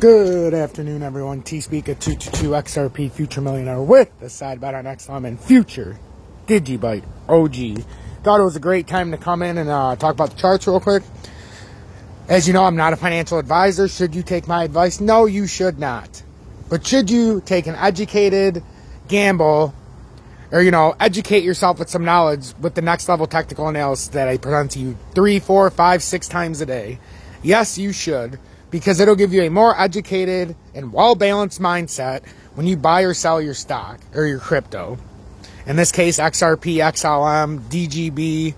Good afternoon, everyone. T-Speak at 222 XRP Future Millionaire with the side bet on XLM and Future Digibyte OG. Thought it was a great time to come in and talk about the charts real quick. As you know, I'm not a financial advisor. Should you take my advice? No, you should not. But should you take an educated gamble or, educate yourself with some knowledge with the next level technical analysis that I present to you 3, 4, 5, 6 times a day? Yes, you should. Because it'll give you a more educated and well-balanced mindset when you buy or sell your stock or your crypto. In this case, XRP, XLM, DGB,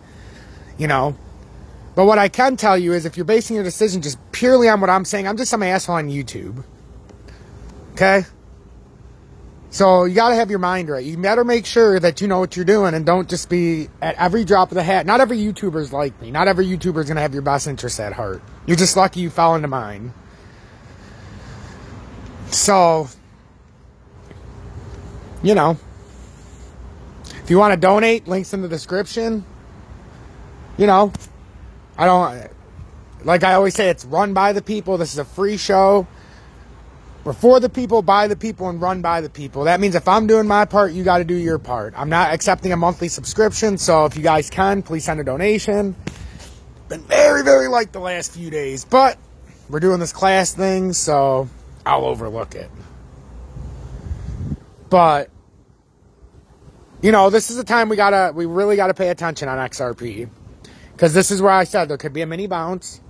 But what I can tell you is if you're basing your decision just purely on what I'm saying, I'm just some asshole on YouTube. Okay? So you got to have your mind right. You better make sure that you know what you're doing and don't just be at every drop of the hat. Not every YouTuber's like me. Not every YouTuber's going to have your best interests at heart. You're just lucky you fell into mine. So, if you want to donate, links in the description. I always say, it's run by the people. This is a free show. We're for the people, by the people, and run by the people. That means if I'm doing my part, you got to do your part. I'm not accepting a monthly subscription, so if you guys can, please send a donation. Been very, very light the last few days, but we're doing this class thing, so I'll overlook it. But, this is the time we really got to pay attention on XRP. Because this is where I said there could be a mini bounce.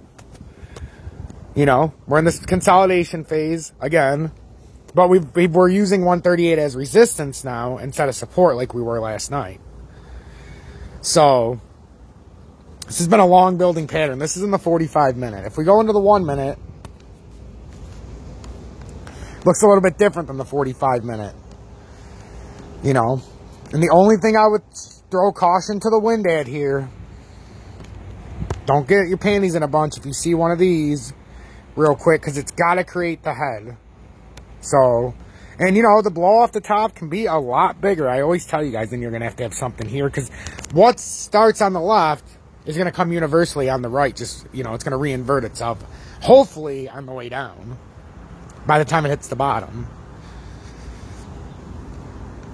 We're in this consolidation phase again, but we're using 138 as resistance now instead of support like we were last night. So this has been a long building pattern. This is in the 45 minute. If we go into the 1 minute, looks a little bit different than the 45 minute. And the only thing I would throw caution to the wind at here, don't get your panties in a bunch if you see one of these real quick, because it's got to create the head. So, and the blow off the top can be a lot bigger. I always tell you guys, then you're going to have something here, because what starts on the left is going to come universally on the right. Just, it's going to reinvert itself, hopefully on the way down, by the time it hits the bottom.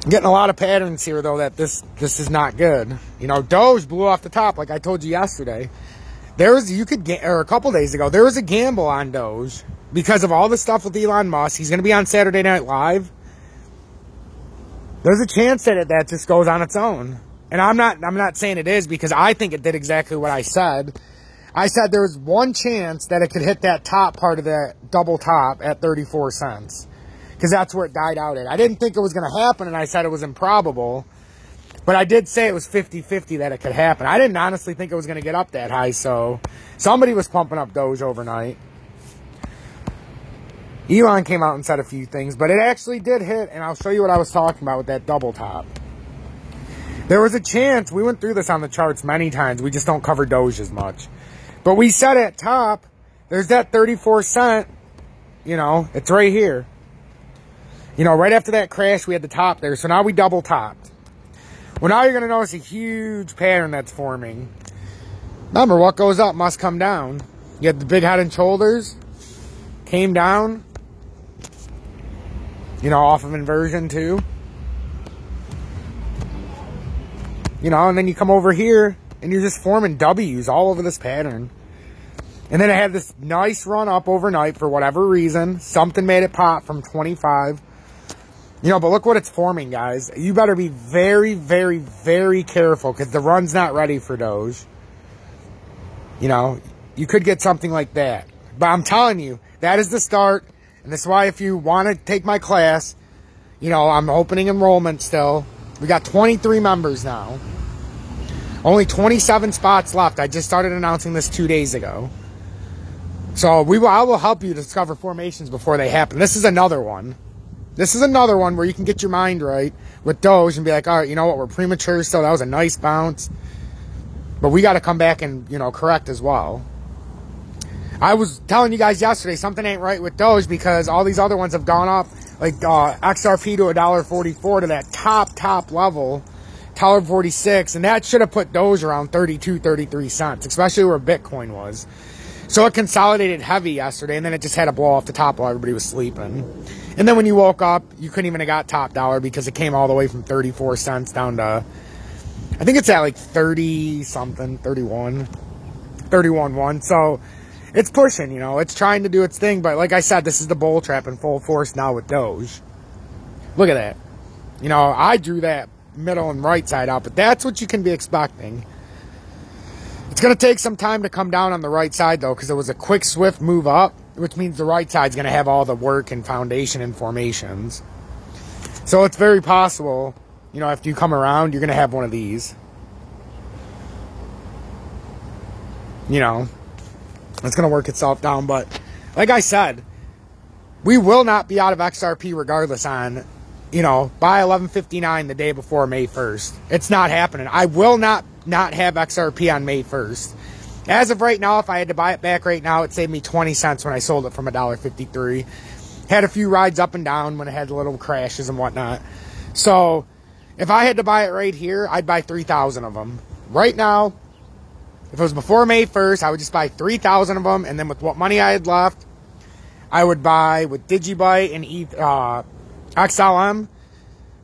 I'm getting a lot of patterns here, though, that this is not good. Doge blew off the top, like I told you yesterday. A couple days ago, there was a gamble on Doge because of all the stuff with Elon Musk. He's going to be on Saturday Night Live. There's a chance that that just goes on its own. And I'm not saying it is, because I think it did exactly what I said. I said there was one chance that it could hit that top part of that double top at 34 cents. Because that's where it died out at. I didn't think it was going to happen, and I said it was improbable. But I did say it was 50-50 that it could happen. I didn't honestly think it was going to get up that high, so somebody was pumping up Doge overnight. Elon came out and said a few things, but it actually did hit, and I'll show you what I was talking about with that double top. There was a chance, we went through this on the charts many times, we just don't cover Doge as much. But we said at top, there's that 34 cent, it's right here. Right after that crash, we had the top there, so now we double topped. Well, now you're going to notice a huge pattern that's forming. Remember, what goes up must come down. You had the big head and shoulders. Came down. Off of inversion too. And then you come over here and you're just forming W's all over this pattern. And then it had this nice run up overnight for whatever reason. Something made it pop from 25. But look what it's forming, guys. You better be very, very, very careful, because the run's not ready for Doge. You could get something like that. But I'm telling you, that is the start. And that's why if you want to take my class, I'm opening enrollment still. We got 23 members now. Only 27 spots left. I just started announcing this 2 days ago. So I will help you discover formations before they happen. This is another one. This is another one where you can get your mind right with Doge and be like, all right, you know what, we're premature still. That was a nice bounce. But we got to come back and, correct as well. I was telling you guys yesterday, something ain't right with Doge, because all these other ones have gone up, like XRP to $1.44 to that top level, $1.46. And that should have put Doge around 32, 33 cents, especially where Bitcoin was. So it consolidated heavy yesterday, and then it just had to blow off the top while everybody was sleeping. And then when you woke up, you couldn't even have got top dollar because it came all the way from 34 cents down to, I think it's at like 30 something, 31.1. So it's pushing, you know, it's trying to do its thing. But like I said, this is the bull trap in full force now with Doge. Look at that. You know, I drew that middle and right side out, but that's what you can be expecting. It's going to take some time to come down on the right side, though, because it was a quick, swift move up, which means the right side's going to have all the work and foundation and formations. So it's very possible, you know, after you come around, you're going to have one of these. You know, it's going to work itself down. But like I said, we will not be out of XRP regardless on, you know, by 11:59 the day before May 1st. It's not happening. I will not have XRP on May 1st. As of right now, if I had to buy it back right now, it saved me 20 cents when I sold it from $1.53. Had a few rides up and down when it had little crashes and whatnot. So if I had to buy it right here, I'd buy 3,000 of them. Right now, if it was before May 1st, I would just buy 3,000 of them. And then with what money I had left, I would buy with Digibyte and XLM.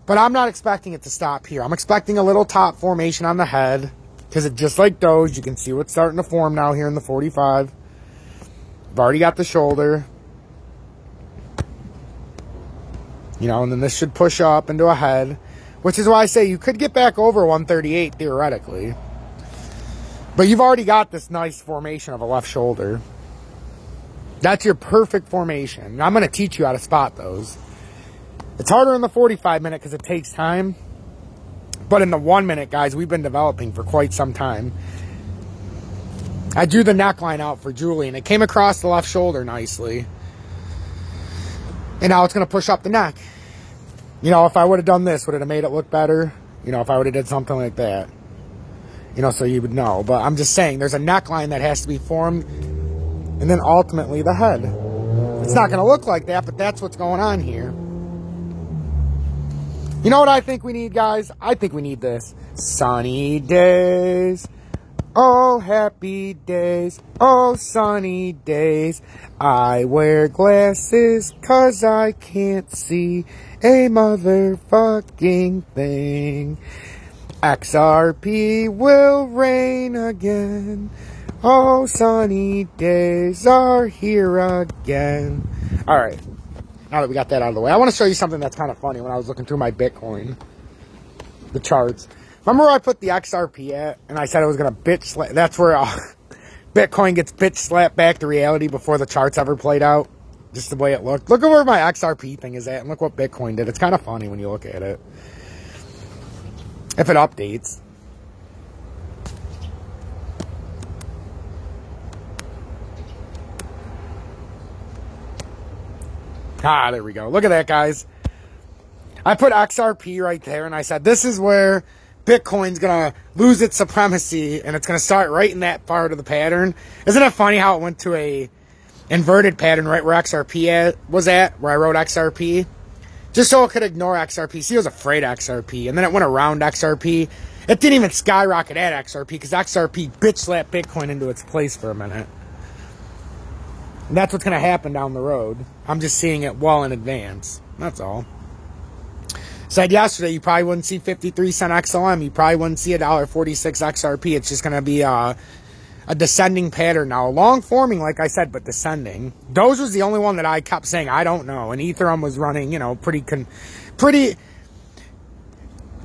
But I'm not expecting it to stop here. I'm expecting a little top formation on the head. Because it just like Doge, you can see what's starting to form now here in the 45. I've already got the shoulder. You know, and then this should push up into a head. Which is why I say you could get back over 138 theoretically. But you've already got this nice formation of a left shoulder. That's your perfect formation. And I'm going to teach you how to spot those. It's harder in the 45 minute because it takes time. But in the 1 minute, guys, we've been developing for quite some time. I drew the neckline out for Julie, and it came across the left shoulder nicely. And now it's going to push up the neck. You know, if I would have done this, would it have made it look better? You know, if I would have did something like that. You know, so you would know. But I'm just saying, there's a neckline that has to be formed. And then ultimately the head. It's not going to look like that, but that's what's going on here. You know what I think we need, guys? I think we need this. Sunny days. Oh, happy days. Oh, sunny days. I wear glasses 'cause I can't see a motherfucking thing. XRP will reign again. Oh, sunny days are here again. All right. Now that we got that out of the way, I want to show you something that's kind of funny when I was looking through my Bitcoin, the charts. Remember where I put the XRP at? And I said it was going to bitch slap. That's where Bitcoin gets bitch slapped back to reality before the charts ever played out. Just the way it looked. Look at where my XRP thing is at and look what Bitcoin did. It's kind of funny when you look at it. If it updates. Ah, there we go. Look at that, guys. I put XRP right there, and I said, this is where Bitcoin's going to lose its supremacy, and it's going to start right in that part of the pattern. Isn't it funny how it went to a inverted pattern right where XRP was at, where I wrote XRP? Just so it could ignore XRP. See, I was afraid of XRP, and then it went around XRP. It didn't even skyrocket at XRP, because XRP bitch slapped Bitcoin into its place for a minute. And that's what's going to happen down the road. I'm just seeing it well in advance. That's all. Said yesterday, you probably wouldn't see 53 cent XLM. You probably wouldn't see $1.46 XRP. It's just going to be a descending pattern now. Long forming, like I said, but descending. Doge was the only one that I kept saying, I don't know. And Ethereum was running, you know, pretty,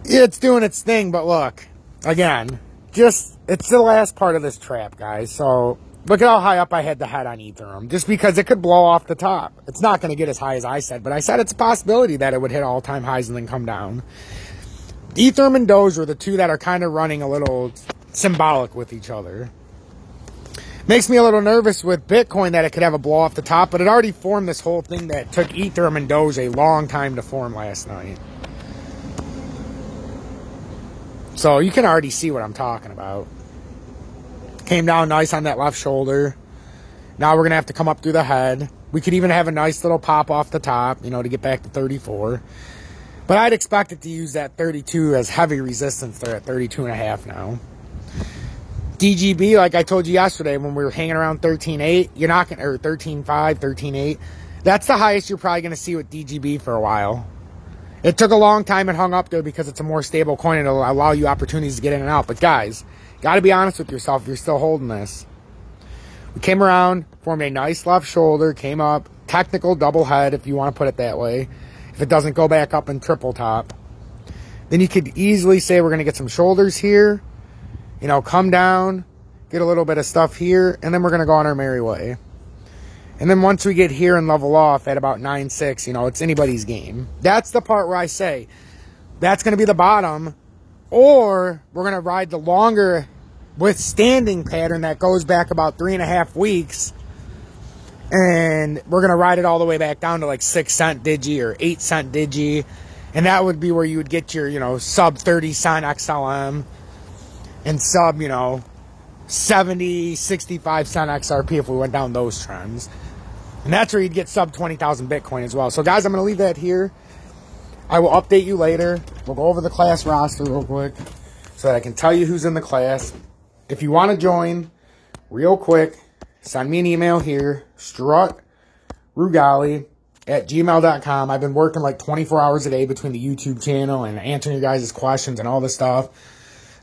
it's doing its thing. But look, again, just, it's the last part of this trap, guys. So look at how high up I had the head on Ethereum. Just because it could blow off the top. It's not going to get as high as I said. But I said it's a possibility that it would hit all-time highs and then come down. Ethereum and Doge are the two that are kind of running a little symbolic with each other. Makes me a little nervous with Bitcoin that it could have a blow off the top. But it already formed this whole thing that took Ethereum and Doge a long time to form last night. So you can already see what I'm talking about. Came down nice on that left shoulder. Now we're going to have to come up through the head. We could even have a nice little pop off the top, you know, to get back to 34. But I'd expect it to use that 32 as heavy resistance there at 32.5 now. DGB, like I told you yesterday when we were hanging around 13.8, you're not going to, or 13.5, 13.8. That's the highest you're probably going to see with DGB for a while. It took a long time and hung up there because it's a more stable coin and it'll allow you opportunities to get in and out. But guys, got to be honest with yourself if you're still holding this. We came around, formed a nice left shoulder, came up, technical double head if you want to put it that way. If it doesn't go back up in triple top. Then you could easily say we're going to get some shoulders here. You know, come down, get a little bit of stuff here, and then we're going to go on our merry way. And then once we get here and level off at about 9.6, you know, it's anybody's game. That's the part where I say that's going to be the bottom, or we're going to ride the longer withstanding pattern that goes back about 3.5 weeks, and we're going to ride it all the way back down to like 6 cent digi or 8 cent digi, and that would be where you would get your, you know, sub 30 cent XLM. And sub, you know, 70, 65 cent XRP if we went down those trends. And that's where you'd get sub 20,000 Bitcoin as well. So, guys, I'm going to leave that here. I will update you later. We'll go over the class roster real quick so that I can tell you who's in the class. If you want to join, real quick, send me an email here, strutrugali@gmail.com. I've been working like 24 hours a day between the YouTube channel and answering your guys' questions and all this stuff.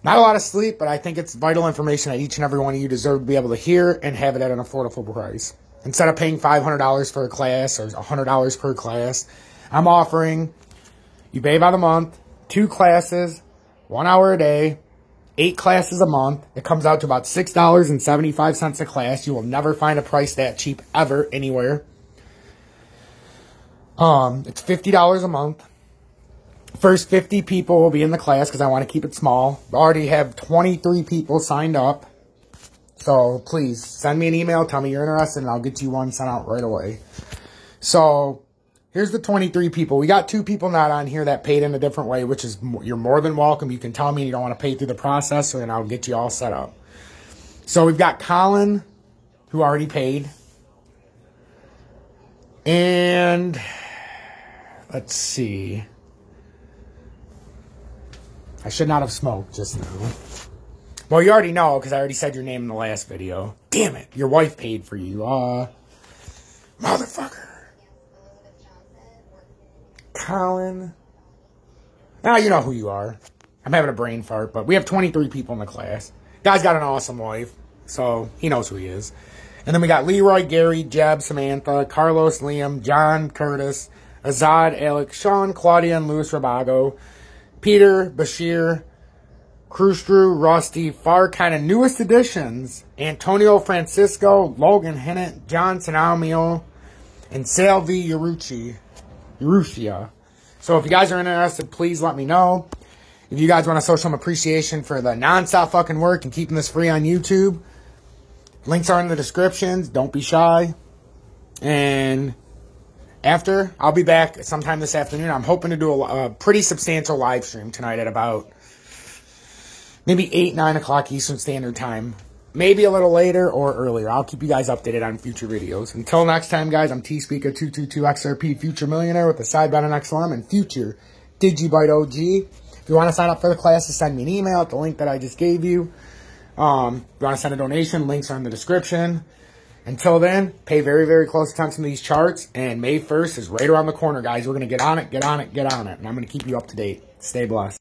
Not a lot of sleep, but I think it's vital information that each and every one of you deserve to be able to hear and have it at an affordable price. Instead of paying $500 for a class or $100 per class, I'm offering you pay by the month, 2 classes, 1 hour a day, 8 classes a month. It comes out to about $6.75 a class. You will never find a price that cheap ever anywhere. It's $50 a month. First 50 people will be in the class because I want to keep it small. I already have 23 people signed up. So please send me an email. Tell me you're interested and I'll get you one sent out right away. So here's the 23 people. We got 2 people not on here that paid in a different way, which is you're more than welcome. You can tell me you don't want to pay through the process and I'll get you all set up. So we've got Colin who already paid. And let's see. I should not have smoked just now. Well, you already know because I already said your name in the last video. Damn it. Your wife paid for you. Motherfucker. Colin. Now you know who you are. I'm having a brain fart, but we have 23 people in the class. Guy's got an awesome wife, so he knows who he is. And then we got Leroy, Gary, Jeb, Samantha, Carlos, Liam, John, Curtis, Azad, Alex, Sean, Claudia, and Louis Rabago. Peter, Bashir, Krustru, Rusty, far kind of newest additions, Antonio Francisco, Logan Hennett, John Sanamio, and Salvi Urrutia. So if you guys are interested, please let me know. If you guys want to show some appreciation for the non-stop fucking work and keeping this free on YouTube, links are in the descriptions. Don't be shy. And after, I'll be back sometime this afternoon. I'm hoping to do a pretty substantial live stream tonight at about maybe 8, 9 o'clock Eastern Standard Time. Maybe a little later or earlier. I'll keep you guys updated on future videos. Until next time, guys, I'm T-Speaker222XRP, Future Millionaire with the Sidebound and XLM and Future Digibyte OG. If you want to sign up for the classes, send me an email at the link that I just gave you. If you want to send a donation, links are in the description. Until then, pay very, very close attention to these charts. And May 1st is right around the corner, guys. We're going to get on it, get on it, get on it. And I'm going to keep you up to date. Stay blessed.